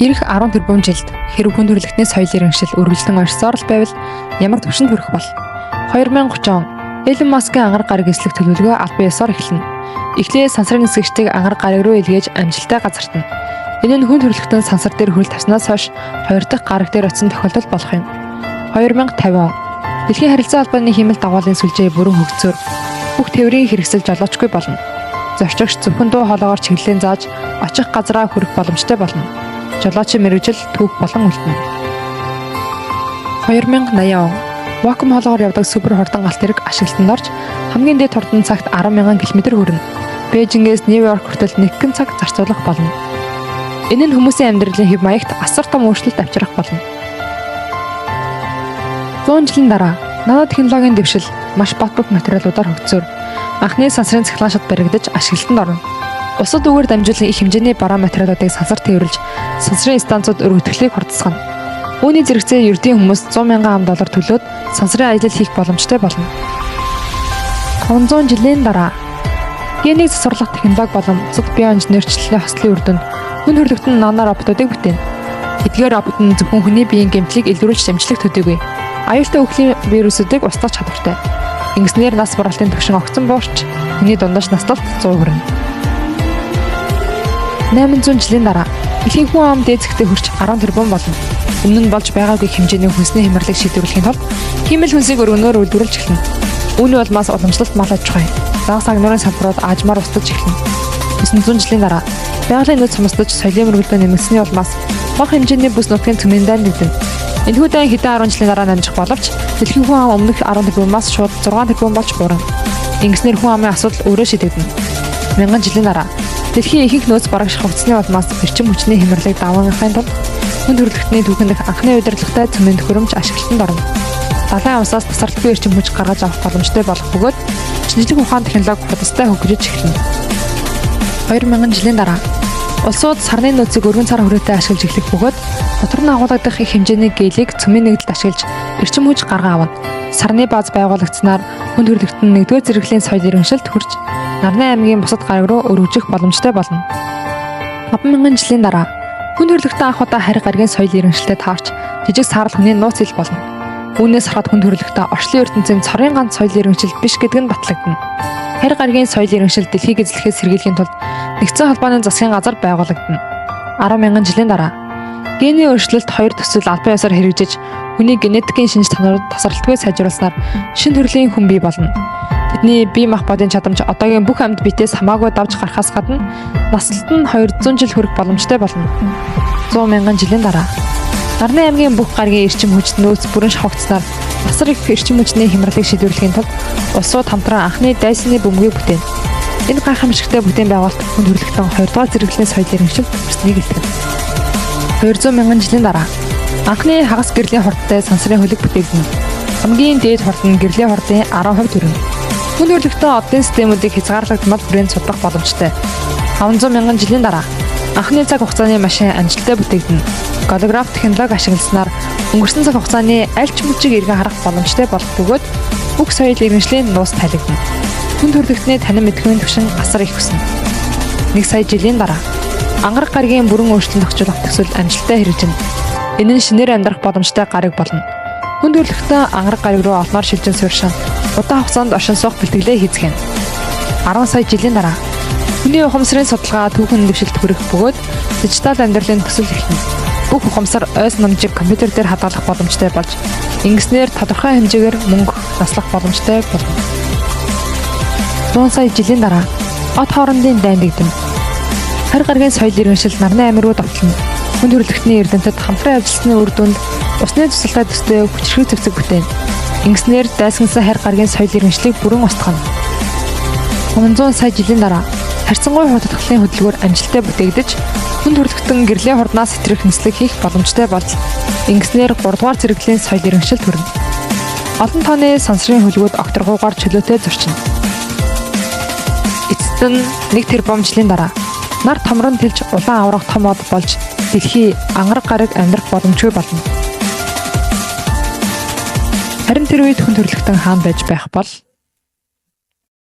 Ирэх 10 тэрбум жилд хэрэг хүн төрөлхтний соёлын иргэншил үргэлжлэн оршсоор л байвал ямар түвшинд хүрэх бол 2030 он Элон Маскын ангар гараг эслэх төлөвлөгөө албан ёсоор эхэлнэ. Эхлээд сансрын нисгэгчдийг ангар гараг руу илгээж амжилттай газартна. Энэ нь хүн төрөлхтөн сансар дээр хөрөл тавснаас хойш 2 дахь гараг дээр очсон тохиолдол болох юм. 2050 он Дэлхийн харилцаа албаны хэмэл дагуулын сүлжээ бүрэн хөгжсөөр бүх тээврийн хэрэгсэл жолоочгүй болно. Зорчигч зөвхөн дуу хоолойгоор чиглэлэн зааж очих газраа хүрэх боломжтой болно. Жолоочийн мэргэжил түүх болон үлдэнэ. 2080 он вакуум хоолойгоор явдаг супер хурдан галт тэрэг ашиглалтанд орж хамгийн дээд хурдан цагт 10,000 км хүрнэ. Бээжингээс Нью-Йорк хүртэл 1 цаг зарцуулах болно. Энэ нь хүмүүсийн амьдралын хэв маягт асар том өөрчлөлт авчрах болно. 100 жилийн дараа нано технологийн дэвшил маш бат бөх материалуудаар хөгжсөөр анхны сансрын цахилгаан шат баригдаж ашиглалтанд орно. Усад үгээр дамжуулан их хэмжээний бараа материалуудыг сансар тээвэрлж сансрын станцууд өргөтгөлийг хурдсгана. Үүний зэрэгцээ ердийн хүмүүс $100,000 төлөөд сансрын ажил хийх боломжтой болно. 500 жилийн дараа генийг засварлах технологи болон бусад био инженерчлэлийн хослын үр дүнд хүн төрөлхтөн нано роботуудыг бүтээн. Эдгээр робот нь зөвхөн хүний биеийн гэмтлийг илрүүлж дэмжлэг төдийгүй аюултай өхлийн вирусуудыг устгах чадвартай. Ингэснээр нас баралтын түвшин огцон буурч хүний дундаж насталт 100 хүрнэ. 800 жилийн дараа дэлхийн хүн ам дээдсэгтээ хүрч 10 тэрбум болно. Өмнө нь болж байгаагүй хэмжээний хүнсний хямралыг шийдвэрлэхийн тулд хиймэл хүнсийг өргөнөөр үйлдвэрлэж эхэлнэ. Үүний улмаас уламжлалт мал аж ахуй, загас агнуурын салбарууд аажмаар устдаж эхэлнэ. 900 жилийн дараа байгалийн нөөц хомсдож соёлын мөргөлдөө нэмэгдсэний улмаас бага хэмжээний бүс нутгийн цөмийн дайн нэгдэнэ. Энэхүү дайн хэдэн 10 жилийн дараа намжих боловч дэлхийн хүн ам өмнөх 10 тэрбумаас шууд 6 тэрбум болж буурна. Ингэснээр хүн амын асуудал өөрөө шийдэгдэнэ. 1000 жилийн дараа дэлхийн ихэнх нөөц бараг шахагдсны улмаас эрчим хүчний хямралыг даваахын тулд хүн төрөлхтний түүхэндх анхны удирдлагатай цөмийн төхөөрөмж ашиглалтанд орно. Далайн усаас тасралтгүй эрчим хүч гаргаж авах боломжтой болох бөгөөд шинжлэх ухаан технологи худалдаа хөгжиж эхэлнэ. 2000 жилийн дараа улсууд сарны нөөцийг өргөн цар хүрээтэй ашиглаж эхлэх бөгөөд дотор нь агуулгадах их хэмжээний гээлийг цөмийн нэгдэлд ашиглаж эрчим хүч гаргаа авна. Сарны бааз байгуулагцснаар хүн төрөлхтөн 1-р зэрэглэлийн соёл иргэншилд хүрч Нарны аймгийн бусад гараг руу өргөжих боломжтой болно. 5000 жилийн дараа хүн төрөлхтөн анх удаа харь гарагийн соёл иргэншилтэд таарч жижиг саарл хүний нууц ил болно. Үүнээс хараад хүн төрөлхтөн орчлын ертөнцийн цорын ганц соёл иргэншил биш гэдэг нь батлагдана. Харь гарагийн соёл иргэншил дэлхийг эзлэхээс сэргийлэхийн тулд нэгдсэн холбооны засгийн газар байгуулагдана. 10,000 жилийн дараа генийн өөрчлөлт 2 төсөл албан ёсоор хэрэгжиж хүний генетикийн шинж чанарууд тасралтгүй сайжруулснаар шинэ төрлийн хүн бий болно. Тэдний бие махбодын чадамж одоогийн бүх амьд биетээс хамаагүй давж гарахаас гадна наслалт нь 200 жил хүрэх боломжтой болно. 100,000 жилийн дараа Нарны аймгийн бүх гарагийн эрчим хүч нөөц бүрэн шавхагдсанаар асар их эрчим хүчний хямралыг шийдвэрлэхийн тулд улсууд хамтран анхны дайсны бөмбөгийг бүтээн. Энэ гайхамшигтай бүтээн байгуулалт хүн төрөлхтөн 2-р зэрэглэлийн соёл иргэншил хүрснийг илтгэв. 200,000 жилийн дараа анхны хагас гэрлийн хурдтай сансрын хөлөг бүтээгдэнэ. Хамгийн дээд хурд нь гэрлийн хурдын 10% төрнө. Хүн төрөлхтөн оддын системүүдийг хязгаарлагдмал хүрээнд судлах боломжтой. 500,000 жилийн дараа анхны цаг хугацааны машин амжилттай бүтээгдэнэ. Голограф технологи ашигласнаар өнгөрсөн цаг хугацааны аль ч мөчийг эргэн харах боломжтой болох бөгөөд бүх соёл иргэншлийн нуус тайлгдана. Хүн төрөлхтний танин мэдхийн түвшин асар их өснө. 1 сая жилийн дараа ангар гарагийн бүрэн өөрчлөлт тогтоох төсөл амжилттай хэрэгжинэ. Энэ нь шинээр амьдрах боломжтой гараг болно. Хүн төрөлхтөн ангар гараг руу олноор шилжин сууршин удаан хугацаанд оршин суух бэлтгэлээ хийцгэнэ. 10 сая жилийн дараа хүний ухамсарын судалгаа түүхэн дэвшилт хүрэх бөгөөд дижитал амьдралын төсөл эхэлнэ. Бүх ухамсар ойс намжиг компьютер дээр хадгалах боломжтой болж ингэснээр тодорхой хэмжээгээр мөнгө наслах боломжтой болно. 100 сая жилийн дараа от хоорондын дайн дэгдэнэ. Харь гарагийн соёл иргэншил Нарны аймаг руу давтална. Хүн төрөлхтний эрдэмтэд хамтран ажилласны үр дүнд усны тусалтай төстэй хүчрхэг зэвсэг бүтээн. Ингэснээр дайсагнасан харь гарагийн соёл иргэншлийг бүрэн устгана. 300 сая жилийн дараа харьцангуй худалдааллын хөдөлгөөр амжилттай бүтээгдэж хүн төрөлхтөн гэрлийн хурднаас сэтрэх нислэг хийх боломжтой болж ингэснээр 3-р зэрэглэлийн соёл иргэншил төрнө. Олон тооны сансрын хөлгүүд окторгуугаар чөлөөтэй зурчина. Эцэст нь 1 тэрбум жилийн дараа нар томрон тэлж улаан аврах том од болж дэлхий ангар гараг амьдрах боломжгүй болно. Харин тэр үед хүн төрөлхтөн хаан байж байх бол